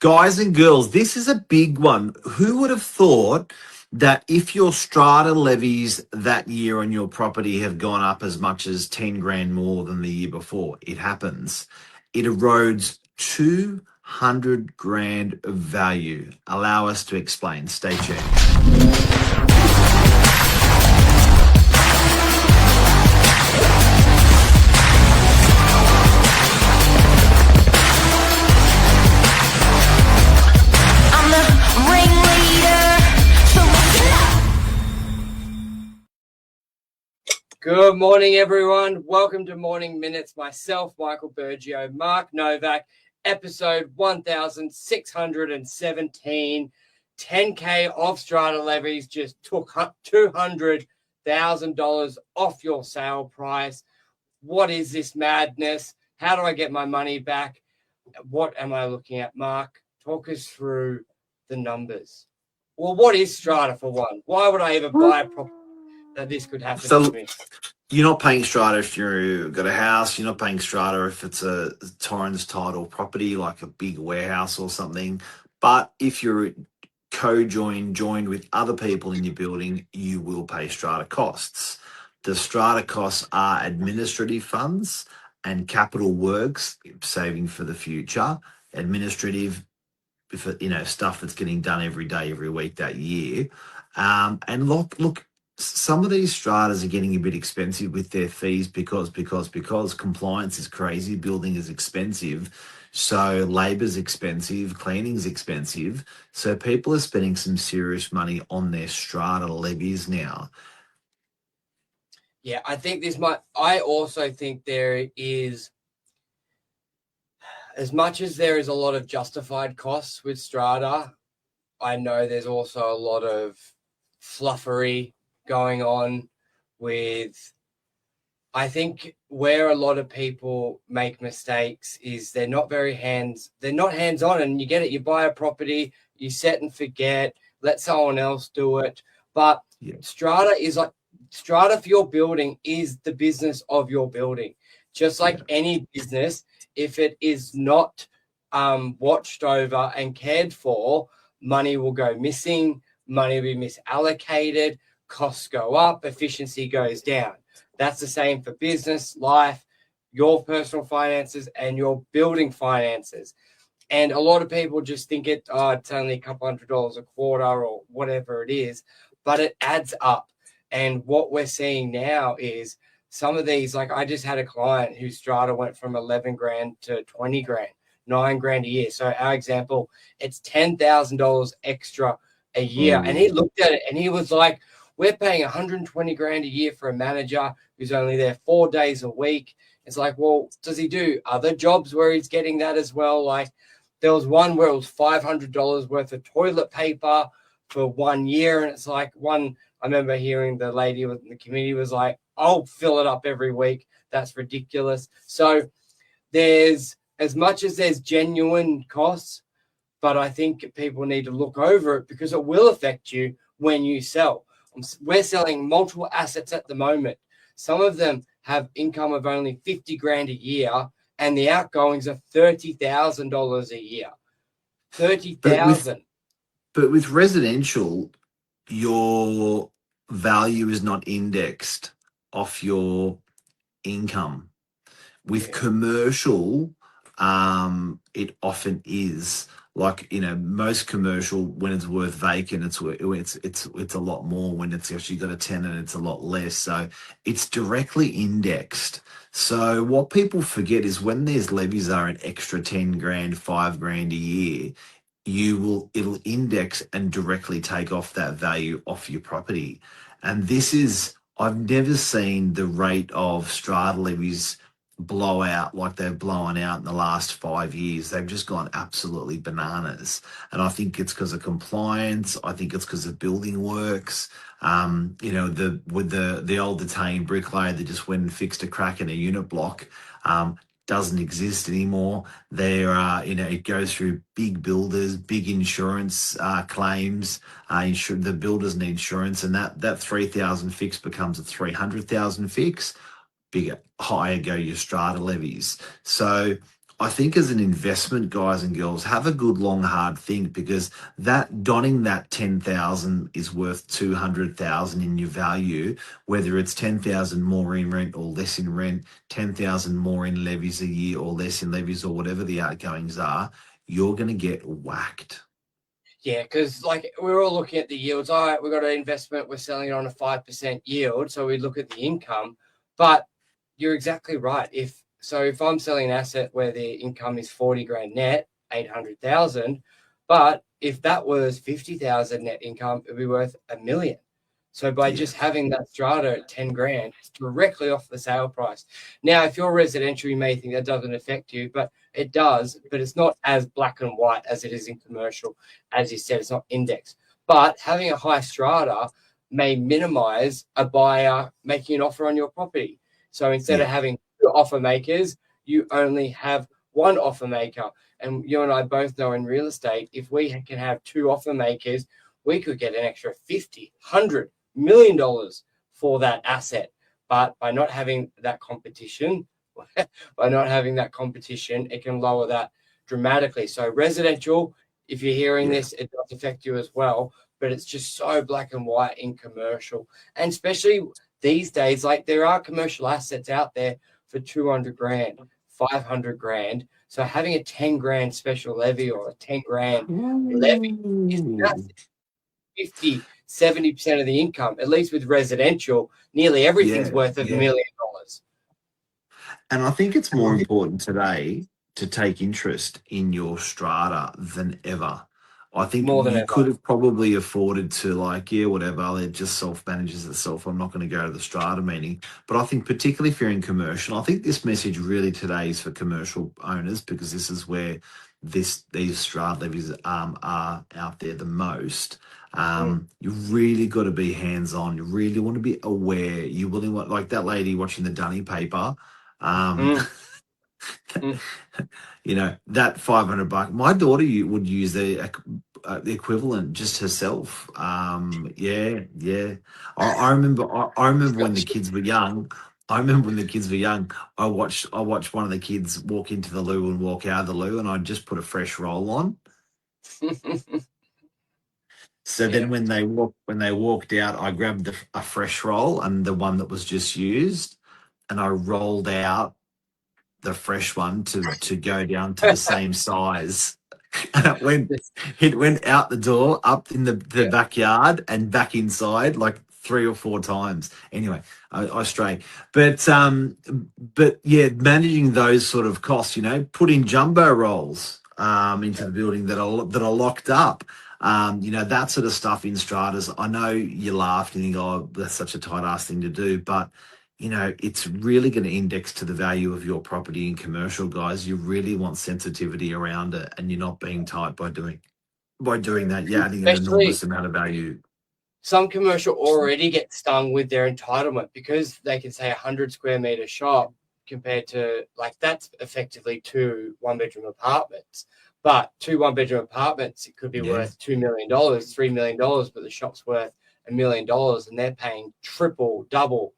Guys and girls, this is a big one. Who would have thought that if your strata levies that year on your property have gone up as much as 10 grand more than the year before? It happens. It erodes 200 grand of value. Allow us to explain. Stay tuned. Good morning, everyone. Welcome to Morning Minutes. Myself, Michael Bergio, Mark Novak, episode 1617. 10K of Strata Levies just took $200,000 off your sale price. What is this madness? How do I get my money back? What am I looking at, Mark? Talk us through the numbers. Well, what is Strata for one? Why would I ever buy a property that this could happen to me? You're not paying strata if you've got a house. You're not paying strata if it's a Torrens title property, like a big warehouse or something. But if you're joined with other people in your building, you will pay strata costs. The strata costs are administrative funds and capital works, saving for the future. Administrative, stuff that's getting done every day, every week that year. And look, some of these stratas are getting a bit expensive with their fees because compliance is crazy, building is expensive, so labor's expensive, cleaning's expensive. So people are spending some serious money on their strata levies now. Yeah, I also think there is, as much as there is a lot of justified costs with strata, I know there's also a lot of fluffery going on with, I think where a lot of people make mistakes is they're not hands-on, and you get it. You buy a property, you set and forget, let someone else do it. But Strata for your building is the business of your building. Just like any business, if it is not watched over and cared for, money will go missing, money will be misallocated, costs go up, efficiency goes down. That's the same for business, life, your personal finances, and your building finances. And a lot of people just think it's only a couple $100 a quarter or whatever it is, but it adds up. And what we're seeing now is some of these, like I just had a client whose strata went from 11 grand to 20 grand, 9 grand a year. So our example, it's $10,000 extra a year. And he looked at it and he was like, we're paying 120 grand a year for a manager who's only there 4 days a week. It's like, well, does he do other jobs where he's getting that as well? Like there was one where it was $500 worth of toilet paper for 1 year. And it's like I remember hearing the lady in the community was like, I'll fill it up every week. That's ridiculous. So there's, as much as there's genuine costs, but I think people need to look over it because it will affect you when you sell. We're selling multiple assets at the moment. Some of them have income of only 50 grand a year, and the outgoings are $30,000 a year. 30,000. But with residential, your value is not indexed off your income. With commercial, it often is. Like, most commercial, when it's worth vacant, it's a lot more. When it's actually got a tenant, it's a lot less. So it's directly indexed. So what people forget is when these levies are an extra 10 grand, 5 grand a year, it'll index and directly take off that value off your property. And I've never seen the rate of strata levies blow out like they've blown out in the last 5 years. They've just gone absolutely bananas. And I think it's because of compliance. I think it's because of building works. With the old detained bricklayer that just went and fixed a crack in a unit block, doesn't exist anymore. It goes through big builders, big insurance claims. The builders need insurance, and that 3,000 fix becomes a 300,000 fix. Higher go your strata levies. So I think as an investment, guys and girls, have a good long hard think, because that donning that 10,000 is worth 200,000 in your value, whether it's 10,000 more in rent or less in rent, 10,000 more in levies a year or less in levies, or whatever the outgoings are, you're going to get whacked. Yeah, because like we're all looking at the yields. All right, we've got an investment, we're selling it on a 5% yield. So we look at the income. But you're exactly right. If I'm selling an asset where the income is 40 grand net, 800,000, but if that was 50,000 net income, it'd be worth $1 million. So by Yeah. just having that strata at 10 grand, it's directly off the sale price. Now, if you're residential, you may think that doesn't affect you, but it does, but it's not as black and white as it is in commercial. As you said, it's not indexed. But having a high strata may minimize a buyer making an offer on your property. So instead of Yeah. having two offer makers, you only have one offer maker. And you and I both know in real estate, if we can have two offer makers, we could get an extra 50, 100 million dollars for that asset. But by not having that competition, it can lower that dramatically. So residential, if you're hearing Yeah. this, it does affect you as well. But it's just so black and white in commercial, and especially these days, like there are commercial assets out there for 200 grand, 500 grand. So having a 10 grand special levy or a 10 grand levy is Ooh. massive. 50, 70% of the income, at least with residential, nearly everything's Yeah. worth $1 Yeah. million. And I think it's more important today to take interest in your strata than ever. I think More than you ever. could have probably afforded to, like, yeah, whatever, it just self manages itself. I'm not going to go to the strata meeting. But I think, particularly if you're in commercial, I think this message really today is for commercial owners, because this is where these strata levies are out there the most. Mm, You really got to be hands on. You really want to be aware. You really want, like that lady watching the Dunny paper. Um, mm, mm. that $500. My daughter would use the equivalent just herself. Yeah, yeah. I remember. I remember when the kids were young. I remember when the kids were young. I watched one of the kids walk into the loo and walk out of the loo, and I just put a fresh roll on. So then Yeah. when they walked out, I grabbed a fresh roll and the one that was just used, and I rolled out the fresh one to go down to the same size. And it went out the door, up in the Yeah. backyard, and back inside like 3 or 4 times. Anyway, I stray. But yeah, managing those sort of costs, putting jumbo rolls into the building that are locked up. That sort of stuff in stratas. I know you laughed and you go, oh, that's such a tight ass thing to do, but it's really going to index to the value of your property in commercial, guys. You really want sensitivity around it, and you're not being tight by doing that. You're adding an Especially enormous amount of value. some commercial already get stung with their entitlement because they can say 100 square meter shop compared to like that's effectively two one-bedroom apartments. But two one-bedroom apartments, it could be Yeah. worth $2 million, $3 million, but the shop's worth $1 million and they're paying triple, double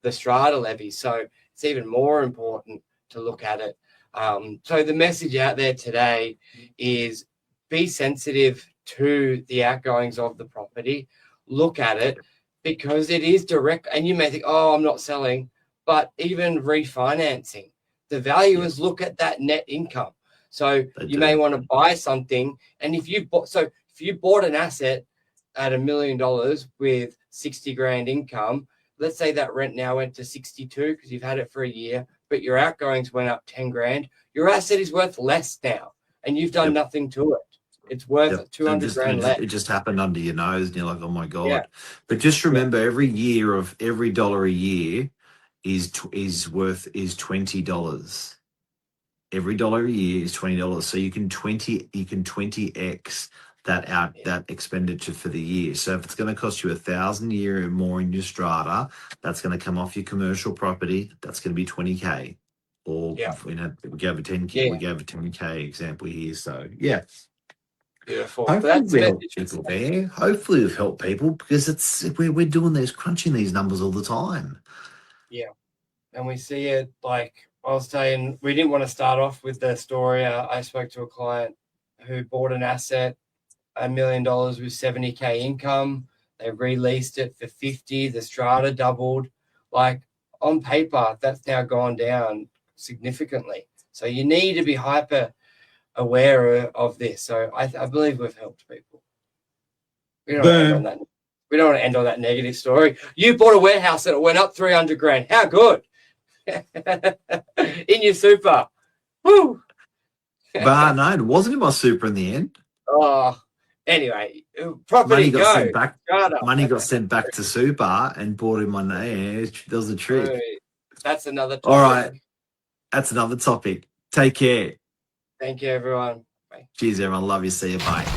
the strata levy. So it's even more important to look at it. So the message out there today is be sensitive to the outgoings of the property. Look at it because it is direct. And you may think, oh, I'm not selling, but even refinancing, the Yeah. valuers look at that net income. So They you may do. want to buy something, and if you bought an asset at $1 million with 60 grand income, let's say that rent now went to 62 because you've had it for a year, but your outgoings went up 10 grand. Your asset is worth less now, and you've done Yep. nothing to it. It's worth Yep. And 200 just and grand it just less. it just happened under your nose, and you're like, oh my Yeah, god. But just yeah, remember, every dollar a year is $20. Every dollar a year is $20. So you can 20x yeah, that expenditure for the year. So if it's going to cost you 1,000 a year or more in your strata, that's going to come off your commercial property. That's going to be 20K. Or yeah, we gave a 10K, yeah. we gave a 10K example here. So yeah. Beautiful. But Hopefully that's the we help message. people there. Hopefully we've helped people, because we're doing these crunching these numbers all the time. Yeah. And we see it like I was saying we didn't want to start off with the story. I spoke to a client who bought an asset, $1 million with 70K income. They released it for 50. The strata doubled. Like on paper, that's now gone down significantly. So you need to be hyper aware of this. So I believe we've helped people. We don't want to end on that. We don't want to end on that negative story. You bought a warehouse and it went up 300 grand. How good? In your super. Woo! But no, it wasn't in my super in the end. Oh, anyway, property Money got go. sent back. Strata. Money got sent back to super and bought in my name. That was a trick. That's another topic. All right, that's another topic. Take care. Thank you, everyone. Bye. Cheers, everyone. Love you. See you. Bye.